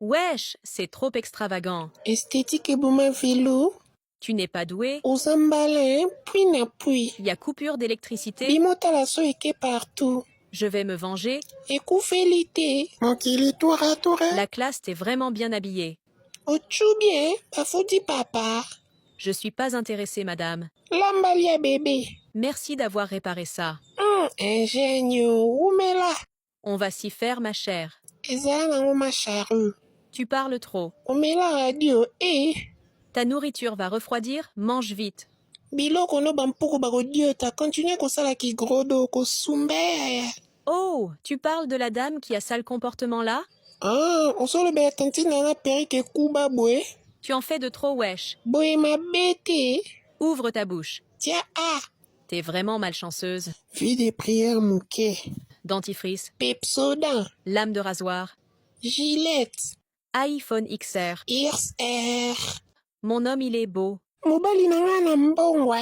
Wesh, c'est trop extravagant. Esthétique et bouma vélo. Tu n'es pas doué. Ozambala, puis na puis. Il y a coupure d'électricité. Bimota la so eke partout. Je vais me venger. Ekoufelité. Monkili toura toura. La classe t'est vraiment bien habillée. Ochu bien, bafouti papa. Je suis pas intéressée, madame. Lambalia bébé. Merci d'avoir réparé ça. Ingénieux, oumela. On va s'y faire, ma chère. Ezala nango macharu. Tu parles trop. Omela radio, Ta nourriture va refroidir, mange vite. Biloko no bampoko bakodiota, continue kosala ki grodo, kosumbe. Oh, tu parles de la dame qui a ça le comportement là? Osolo be atenti nana perike kuba boy. Tu en fais de trop, wesh. Boy ma bête. Ouvre ta bouche. Tiens, T'es vraiment malchanceuse. Vie des prières mouquet. Dentifrice, Pepsodent. lame de rasoir, Gillette. iPhone XR. Ears Air. Mon homme, il est beau. Mobali nanga na mbongwa.